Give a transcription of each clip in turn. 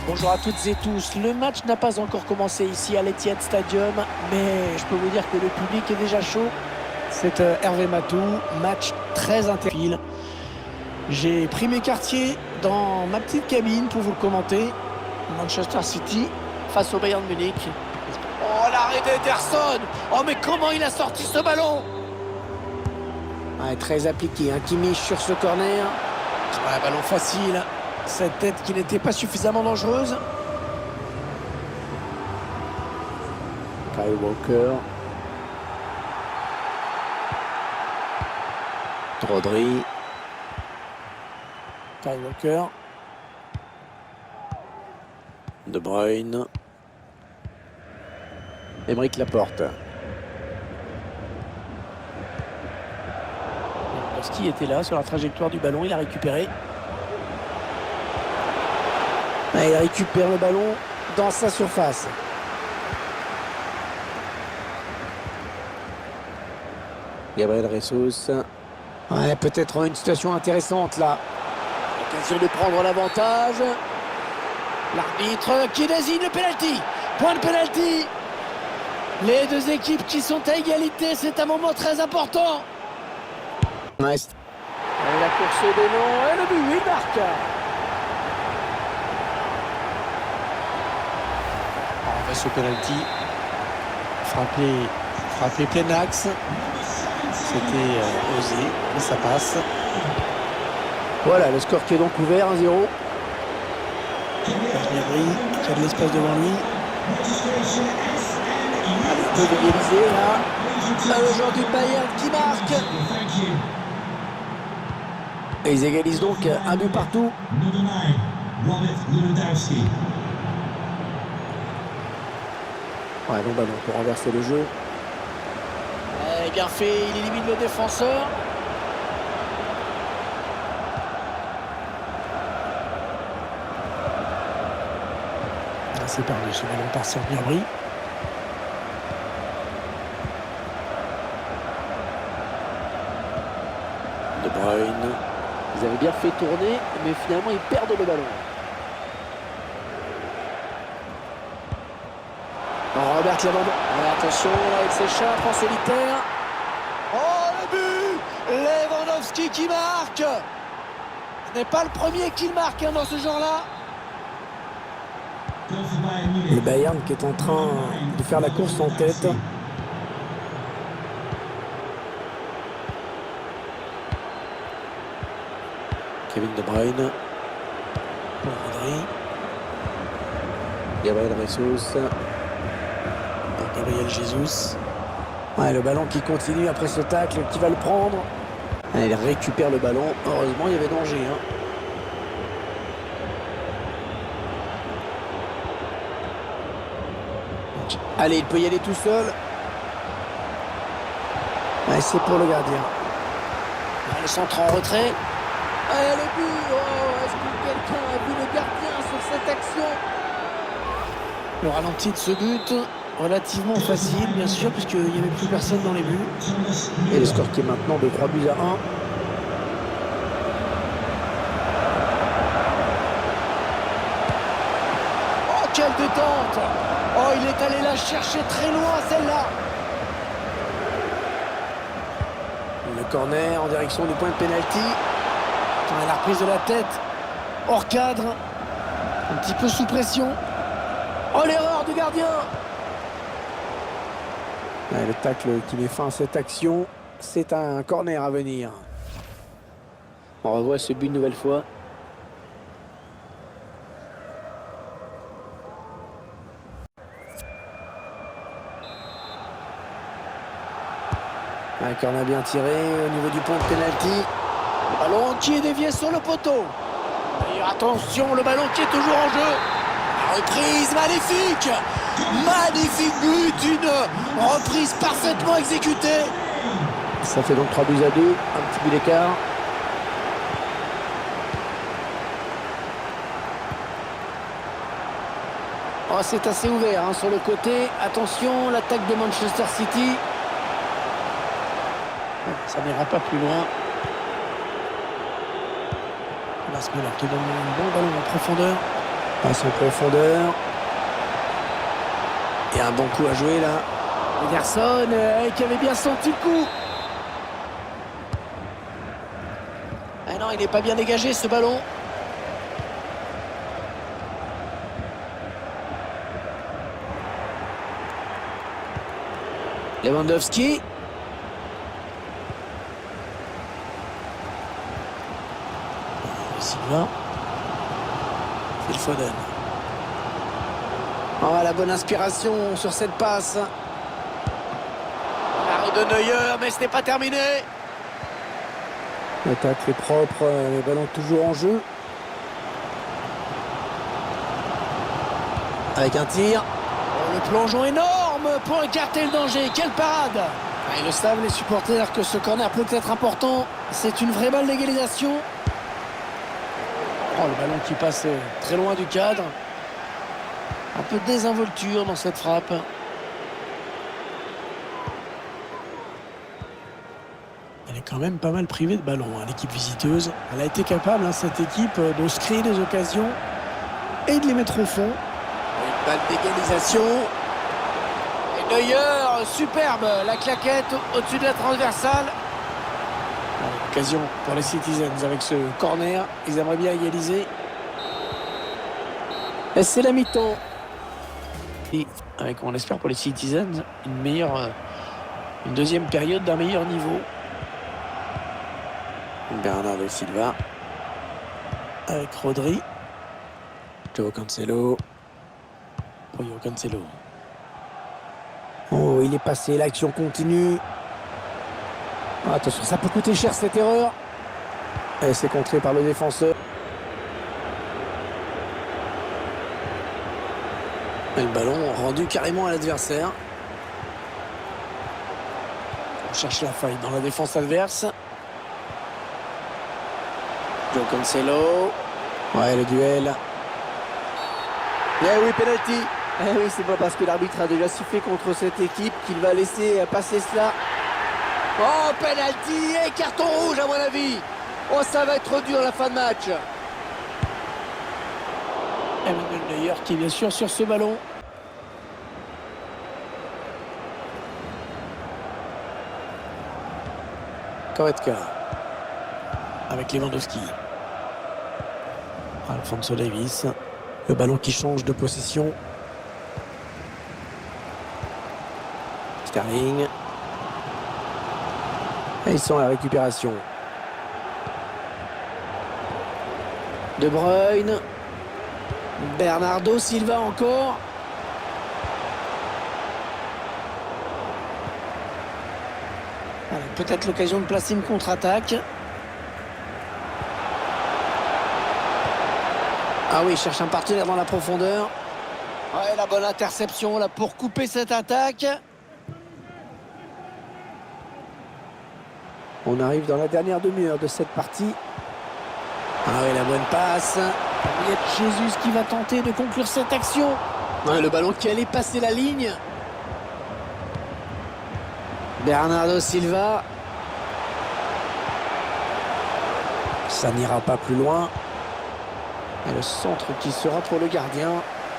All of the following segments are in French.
Bonjour à toutes et tous. Le match n'a pas encore commencé ici à l'Etihad Stadium, mais je peux vous dire que le public est déjà chaud. C'est Hervé Matou, match très intéressant. J'ai pris mes quartiers dans ma petite cabine pour vous le commenter. Manchester City face au Bayern Munich. Oh, l'arrêt d'Ederson! Oh, mais comment il a sorti ce ballon? Ouais, très appliqué, hein, Kimmich sur ce corner. Ouais, ballon facile. Cette tête qui n'était pas suffisamment dangereuse. Kyle Walker. Rodri. Kyle Walker. De Bruyne. Aymeric Laporte. Lewandowski était là sur la trajectoire du ballon, il a récupéré. Et il récupère le ballon dans sa surface. Gabriel Jesus. Ouais, peut-être une situation intéressante là. Occasion de prendre l'avantage. L'arbitre qui désigne le penalty. Point de penalty. Les deux équipes qui sont à égalité, c'est un moment très important. Ouais. Et la course des noms et le but, il marque. On va ce penalty. Frappé plein axe. C'était osé, mais ça passe. Voilà, le score qui est donc ouvert, 1-0. Gnabry qui a de l'espace devant lui. Un peu de réaliser là. Le joueur du Bayern qui marque. Et ils égalisent donc un but partout. Ouais, bon ballon pour renverser le jeu. Et bien fait, il élimine le défenseur. C'est perdu ce ballon par Serge Gnabry. De Bruyne. Ils avaient bien fait tourner, mais finalement ils perdent le ballon. Robert Lewandowski. Attention, là il s'échappe en solitaire. Oh le but! Lewandowski qui marque! Ce n'est pas le premier qu'il marque dans ce genre-là. Le Bayern qui est en train de faire la course en tête. Kevin De Bruyne. Rodri. Gabriel Jesus. Gabriel Jesus. Ouais, le ballon qui continue après ce tacle, qui va le prendre. Allez, il récupère le ballon. Heureusement, il y avait danger. Hein. Allez, il peut y aller tout seul. Ouais, c'est pour le gardien. Le centre en retrait. Allez, le but. Oh, est-ce que quelqu'un a vu le gardien sur cette action? Le ralenti de ce but, relativement facile, bien sûr, puisqu'il n'y avait plus personne dans les buts. Et le score qui est maintenant de 3-1. Oh, quelle détente! Oh, il est allé la chercher très loin, celle-là. Le corner en direction du point de pénalty. La reprise de la tête. Hors cadre. Un petit peu sous pression. Oh, l'erreur du gardien. Ouais, le tacle qui met fin à cette action. C'est un corner à venir. On revoit ce but une nouvelle fois. Un corner bien tiré au niveau du point de pénalty. Ballon qui est dévié sur le poteau. Et attention, le ballon qui est toujours en jeu. La reprise magnifique. Magnifique but, une reprise parfaitement exécutée. Ça fait donc 3-2. Un petit but d'écart. Oh, c'est assez ouvert hein, sur le côté. Attention, l'attaque de Manchester City. Ça n'ira pas plus loin. Las Müller qui donne un bon ballon en profondeur. Passe en profondeur. Et un bon coup à jouer là. Ederson qui avait bien senti le coup. Ah non, il n'est pas bien dégagé ce ballon. Lewandowski. Silva. Phil Foden. Oh, la bonne inspiration sur cette passe. L'arrêt de Neuer, mais ce n'est pas terminé. L'attaque est propre, le ballon toujours en jeu. Avec un tir. Oh, le plongeon énorme pour écarter le danger. Quelle parade! Ah, ils le savent les supporters que ce corner peut être important. C'est une vraie balle d'égalisation. Oh, le ballon qui passe très loin du cadre. Un peu de désinvolture dans cette frappe. Elle est quand même pas mal privée de ballon, hein, l'équipe visiteuse. Elle a été capable, hein, cette équipe, de se créer des occasions et de les mettre au fond. Une balle d'égalisation. Et Neuer, superbe, la claquette au-dessus de la transversale. Occasion pour les Citizens avec ce corner. Ils aimeraient bien égaliser. Et c'est la mi-temps. Et avec, on l'espère pour les Citizens, une deuxième période d'un meilleur niveau. Bernardo Silva avec Rodri. Joao Cancelo. Joao Cancelo. Oh, il est passé, l'action continue. Oh, attention, ça peut coûter cher cette erreur. Et c'est contré par le défenseur. Et le ballon rendu carrément à l'adversaire. On cherche la faille dans la défense adverse. Joao Cancelo. Ouais, le duel. Eh oui, penalty. Eh oui, c'est pas parce que l'arbitre a déjà sifflé contre cette équipe qu'il va laisser passer cela. Oh, penalty et carton rouge à mon avis. Oh, ça va être dur la fin de match. Emmanuel Neuer qui est bien sûr sur ce ballon. Goretzka avec Lewandowski. Alphonso Davies. Le ballon qui change de possession. Sterling. Et ils sont à la récupération. De Bruyne. Bernardo Silva encore. Peut-être l'occasion de placer une contre-attaque. Ah oui, il cherche un partenaire dans la profondeur. Ouais, la bonne interception là pour couper cette attaque. On arrive dans la dernière demi-heure de cette partie. Ah oui, la bonne passe. Il y a Jésus qui va tenter de conclure cette action. Ouais, le ballon qui allait passer la ligne. Bernardo Silva. Ça n'ira pas plus loin. Et le centre qui sera pour le gardien.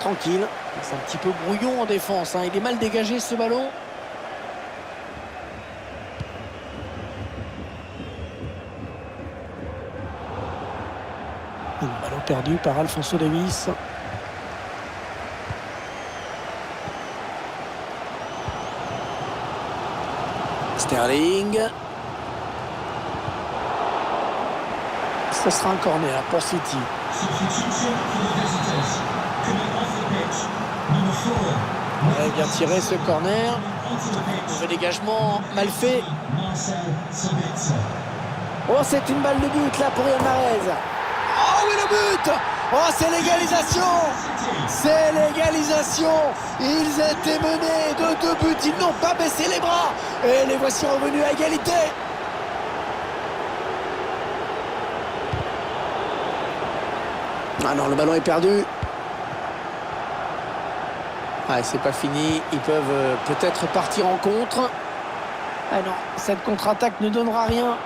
Tranquille. C'est un petit peu brouillon en défense, hein. Il est mal dégagé ce ballon. Un ballon perdu par Alphonso Davies. Sterling. Ce sera un corner pour City. Il a bien tiré ce corner. Le dégagement mal fait. Oh, c'est une balle de but là pour Riyad Mahrez. Oh oui, le but. Oh, c'est l'égalisation. C'est l'égalisation. Ils étaient menés de 2 buts. Ils n'ont pas baissé les bras. Et les voici revenus à égalité. Ah non, le ballon est perdu. Ah, c'est pas fini. Ils peuvent peut-être partir en contre. Ah non, cette contre-attaque ne donnera rien.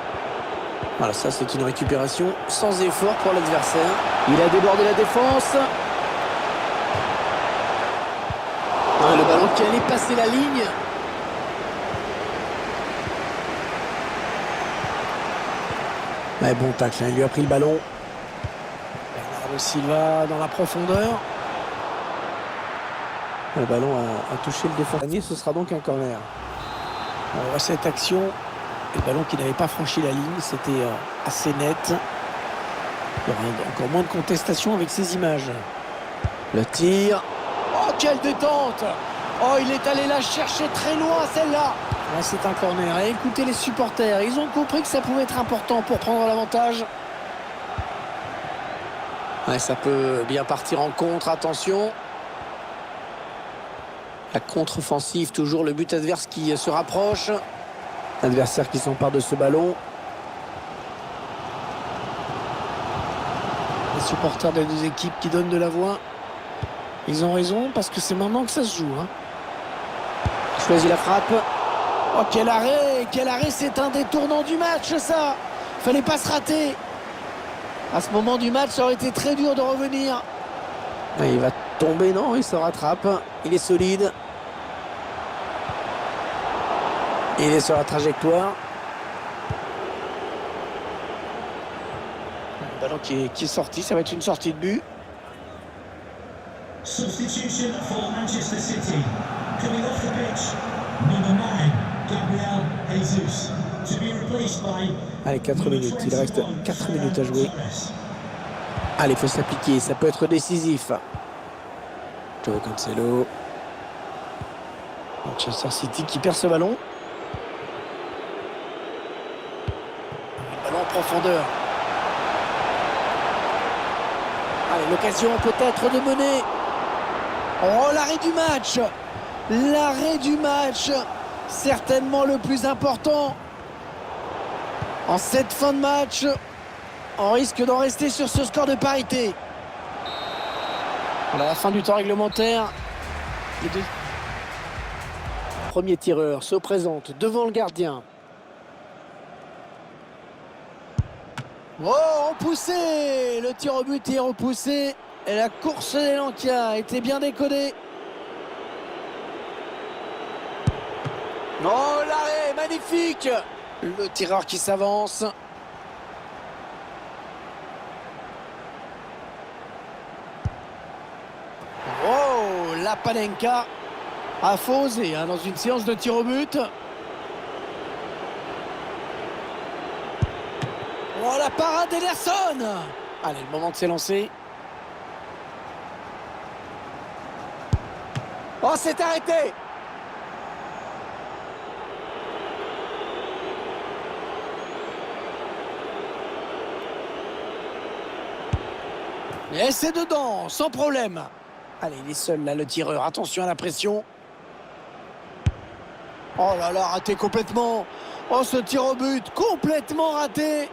Voilà, ça c'est une récupération sans effort pour l'adversaire. Il a débordé la défense. Ah, le ballon qui allait passer la ligne. Mais bon tacle, hein, il lui a pris le ballon. Bernardo Silva dans la profondeur. Le ballon a touché le défenseur. Ce sera donc un corner. On voit cette action. Le ballon qui n'avait pas franchi la ligne, c'était assez net. Il y aura encore moins de contestation avec ces images. Le tir. Oh, quelle détente! Oh, il est allé la chercher très loin, celle-là. Là, c'est un corner. Et écoutez les supporters, ils ont compris que ça pouvait être important pour prendre l'avantage. Ouais, ça peut bien partir en contre, attention. La contre-offensive, toujours le but adverse qui se rapproche. L'adversaire qui s'empare de ce ballon. Les supporters des deux équipes qui donnent de la voix. Ils ont raison parce que c'est maintenant que ça se joue. Hein. Il choisit la frappe. Oh, quel arrêt! Quel arrêt! C'est un des tournants du match, ça! Fallait pas se rater. À ce moment du match, ça aurait été très dur de revenir. Et il va tomber, non? Il se rattrape. Il est solide. Il est sur la trajectoire. Le ballon qui est sorti. Ça va être une sortie de but. Substitution for Manchester City. Coming off the pitch, number 9, Gabriel Jesus. To be replaced by... Allez, 4 minutes. Il reste 4 minutes à jouer. Allez, il faut s'appliquer. Ça peut être décisif. Joao Cancelo. Manchester City qui perd ce ballon. Le ballon en profondeur. Allez, l'occasion peut-être de mener. Oh, l'arrêt du match! L'arrêt du match! Certainement le plus important. En cette fin de match, on risque d'en rester sur ce score de parité. À la fin du temps réglementaire, les deux premiers tireurs se présentent devant le gardien. Oh, repoussé! Le tir au but est repoussé. Et la course d'élan qui a été bien décodée. Oh, l'arrêt, magnifique! Le tireur qui s'avance. Oh, la Panenka a fausé hein, dans une séance de tir au but. Oh, la parade d'Ederson! Allez, le moment de s'élancer. Oh, c'est arrêté! Et c'est dedans, sans problème. Allez, il est seul là, le tireur. Attention à la pression. Oh là là, raté complètement. Oh, ce tir au but, complètement raté.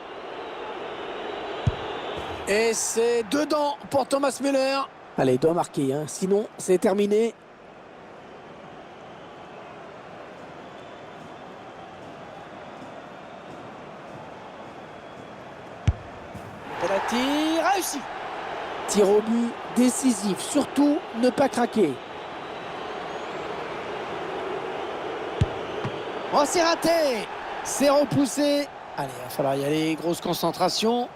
Et c'est dedans pour Thomas Müller. Allez, il doit marquer, hein. Sinon c'est terminé. Penalty réussi. Tir au but décisif, surtout ne pas craquer. Oh, c'est raté. C'est repoussé. Allez, il va falloir y aller, grosse concentration.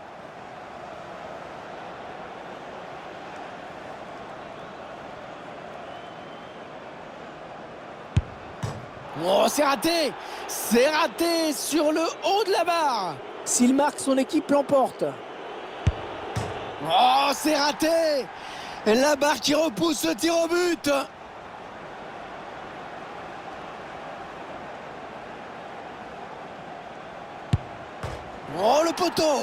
Oh, c'est raté. C'est raté sur le haut de la barre. S'il marque, son équipe l'emporte. Oh, c'est raté. La barre qui repousse ce tir au but. Oh, le poteau.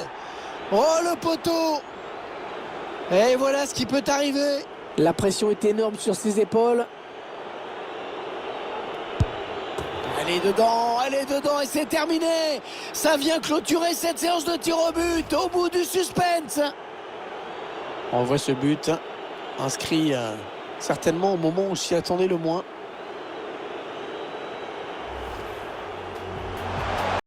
Oh, le poteau. Et voilà ce qui peut arriver. La pression est énorme sur ses épaules. Elle est dedans et c'est terminé. Ça vient clôturer cette séance de tir au but au bout du suspense. On voit ce but inscrit certainement au moment où on s'y attendait le moins.